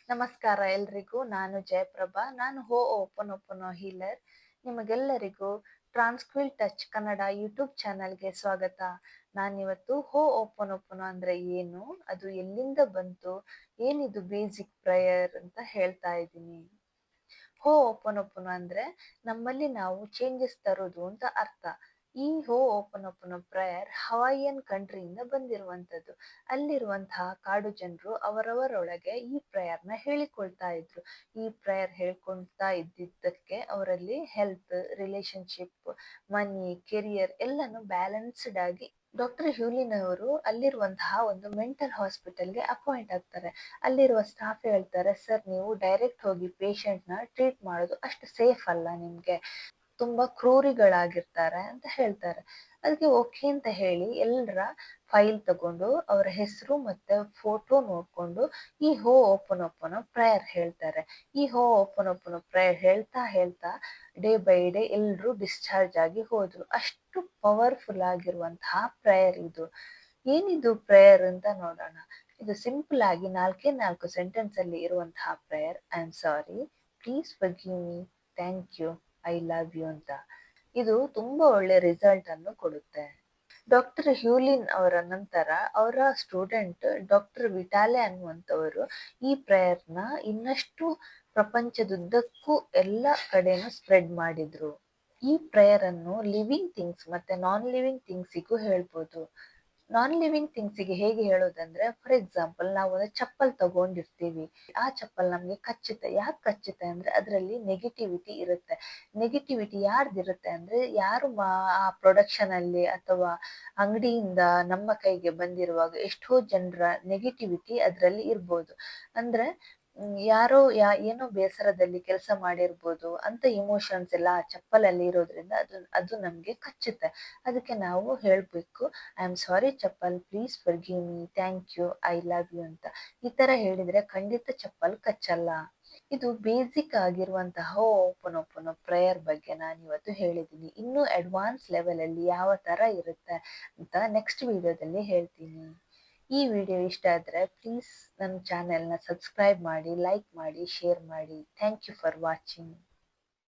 ನಮಸ್ಕಾರ ಎಲ್ರಿಗೂ. ನಾನು ಜಯಪ್ರಭಾ. ನಾನು ಹೋ ಓಪನೋ ಹೀಲರ್. ನಿಮಗೆಲ್ಲರಿಗೂ ಟ್ರಾನ್ಸ್ಕ್ವಿಲ್ ಟಚ್ ಕನ್ನಡ ಯೂಟ್ಯೂಬ್ ಚಾನಲ್ಗೆ ಸ್ವಾಗತ. ನಾನಿವತ್ತು ಹೋ ಓಪನೋ ಅಂದ್ರೆ ಏನು, ಅದು ಎಲ್ಲಿಂದ ಬಂತು, ಏನಿದು ಬೇಸಿಕ್ ಪ್ರೇಯರ್ ಅಂತ ಹೇಳ್ತಾ ಇದ್ದೀನಿ. ಹೋ ಓಪನೋ ಅಂದ್ರೆ ನಮ್ಮಲ್ಲಿ ನಾವು ಚೇಂಜಸ್ ತರೋದು ಅಂತ ಅರ್ಥ. ಈ ಹೋ ಓಪನೋ ಪ್ರೇಯರ್ ಹವಾಯಿಯನ್ ಕಂಟ್ರಿಯಿಂದ ಬಂದಿರುವಂತದ್ದು. ಅಲ್ಲಿರುವಂತಹ ಕಾಡು ಜನರು ಅವರವರೊಳಗೆ ಈ ಪ್ರೇಯರ್ನ ಹೇಳಿಕೊಳ್ತಾ ಇದ್ರು. ಈ ಪ್ರೇಯರ್ ಹೇಳ್ಕೊಳ್ತಾ ಇದ್ದಿದ್ದಕ್ಕೆ ಅವರಲ್ಲಿ ಹೆಲ್ತ್, ರಿಲೇಶನ್ಶಿಪ್, ಮನಿ, ಕೆರಿಯರ್ ಎಲ್ಲಾನು ಬ್ಯಾಲೆನ್ಸ್ಡ್ ಆಗಿ ಡಾಕ್ಟರ್ ಹ್ಯೂಲಿನ್ ಅವರು ಅಲ್ಲಿರುವಂತಹ ಒಂದು ಮೆಂಟಲ್ ಹಾಸ್ಪಿಟಲ್ಗೆ ಅಪಾಯಿಂಟ್ ಆಗ್ತಾರೆ. ಅಲ್ಲಿರುವ ಸ್ಟಾಫ್ ಹೇಳ್ತಾರೆ, ಸರ್ ನೀವು ಡೈರೆಕ್ಟ್ ಹೋಗಿ ಪೇಷಂಟ್ನ ಟ್ರೀಟ್ ಮಾಡೋದು ಅಷ್ಟು ಸೇಫ್ ಅಲ್ಲ, ನಿಮ್ಗೆ ತುಂಬಾ ಕ್ರೂರಿಗಳಾಗಿರ್ತಾರೆ ಅಂತ ಹೇಳ್ತಾರೆ. ಅದಕ್ಕೆ ಓಕೆ ಅಂತ ಹೇಳಿ ಎಲ್ಲರ ಫೈಲ್ ತಗೊಂಡು ಅವರ ಹೆಸರು ಮತ್ತೆ ಫೋಟೋ ನೋಡ್ಕೊಂಡು ಈ ಹೋ ಓಪನೋ ಪ್ರೇಯರ್ ಹೇಳ್ತಾರೆ. ಈ ಹೋ ಓಪನೋ ಪ್ರೇಯರ್ ಹೇಳ್ತಾ ಹೇಳ್ತಾ ಡೇ ಬೈ ಡೇ ಎಲ್ಲರೂ ಡಿಸ್ಚಾರ್ಜ್ ಆಗಿ ಹೋದ್ರು. ಅಷ್ಟು ಪವರ್ಫುಲ್ ಆಗಿರುವಂತಹ ಪ್ರೇಯರ್ ಇದು. ಏನಿದು ಪ್ರೇಯರ್ ಅಂತ ನೋಡೋಣ. ಇದು ಸಿಂಪಲ್ ಆಗಿ ನಾಲ್ಕು ಸೆಂಟೆನ್ಸ್ ಅಲ್ಲಿ ಇರುವಂತಹ prayer. I am sorry, please forgive me, thank you, I love you ಅಂತ. ಇದು ತುಂಬಾ ಒಳ್ಳೆ ರಿಸಲ್ಟ್ ಅನ್ನು ಕೊಡುತ್ತೆ. ಡಾಕ್ಟರ್ ಹ್ಯೂಲಿನ್ ಅವರ ನಂತರ ಅವರ ಸ್ಟೂಡೆಂಟ್ ಡಾಕ್ಟರ್ ವಿಟಾಲೆ ಅನ್ನುವಂಥವರು ಈ ಪ್ರೇಯರ್ನ ಇನ್ನಷ್ಟು ಪ್ರಪಂಚದುದ್ದಕ್ಕೂ ಎಲ್ಲ ಕಡೆನೂ ಸ್ಪ್ರೆಡ್ ಮಾಡಿದ್ರು. ಈ ಪ್ರೇಯರ್ ಅನ್ನು ಲಿವಿಂಗ್ ಥಿಂಗ್ಸ್ ಮತ್ತೆ ನಾನ್ ಲಿವಿಂಗ್ ಥಿಂಗ್ಸಿಗೂ ಹೇಳ್ಬೋದು. ನಾನ್ ಲಿವಿಂಗ್ ಥಿಂಗ್ಸಿಗೆ ಹೇಗೆ ಹೇಳೋದಂದ್ರೆ, ಫಾರ್ ಎಕ್ಸಾಂಪಲ್ ನಾವು ಒಂದು ಚಪ್ಪಲ್ ತಗೊಂಡಿರ್ತೀವಿ, ಆ ಚಪ್ಪಲ್ ನಮ್ಗೆ ಕಚ್ಚುತ್ತೆ. ಯಾಕೆ ಕಚ್ಚುತ್ತೆ ಅಂದ್ರೆ ಅದರಲ್ಲಿ ನೆಗೆಟಿವಿಟಿ ಇರುತ್ತೆ. ನೆಗೆಟಿವಿಟಿ ಯಾರ್ದಿರುತ್ತೆ ಅಂದ್ರೆ ಯಾರು ಆ ಪ್ರೊಡಕ್ಷನ್ ಅಲ್ಲಿ ಅಥವಾ ಅಂಗಡಿಯಿಂದ ನಮ್ಮ ಕೈಗೆ ಬಂದಿರುವಾಗ ಎಷ್ಟೋ ಜನರ ನೆಗೆಟಿವಿಟಿ ಅದರಲ್ಲಿ ಇರ್ಬೋದು. ಅಂದ್ರೆ ಯಾರೋ ಏನೋ ಬೇಸರದಲ್ಲಿ ಕೆಲಸ ಮಾಡಿರ್ಬೋದು ಅಂತ ಇಮೋಷನ್ಸ್ ಎಲ್ಲ ಆ ಚಪ್ಪಲಲ್ಲಿ ಇರೋದ್ರಿಂದ ಅದು ನಮ್ಗೆ ಕಚ್ಚುತ್ತೆ. ಅದಕ್ಕೆ ನಾವು ಹೇಳ್ಬೇಕು, I am sorry chappal, please forgive me, thank you, I love you ಅಂತ. ಈ ತರ ಹೇಳಿದ್ರೆ ಖಂಡಿತ ಚಪ್ಪಲ್ ಕಚ್ಚಲ್ಲ. ಇದು ಬೇಸಿಕ್ ಆಗಿರುವಂತಹ ಓಪನೋ ಪ್ರೇಯರ್ ಬಗ್ಗೆ ನಾನು ಇವತ್ತು ಹೇಳಿದ್ದೀನಿ. ಇನ್ನೂ ಅಡ್ವಾನ್ಸ್ ಲೆವೆಲ್ ಅಲ್ಲಿ ಯಾವ ತರ ಇರುತ್ತೆ ಅಂತ ನೆಕ್ಸ್ಟ್ ವಿಡಿಯೋದಲ್ಲಿ ಹೇಳ್ತೀನಿ. ಈ ವಿಡಿಯೋ ಇಷ್ಟ ಆದ್ರೆ ಪ್ಲೀಸ್ ನನ್ನ ಚಾನೆಲ್ನ ಸಬ್ಸ್ಕ್ರೈಬ್ ಮಾಡಿ, ಲೈಕ್ ಮಾಡಿ, ಶೇರ್ ಮಾಡಿ. Thank you for watching.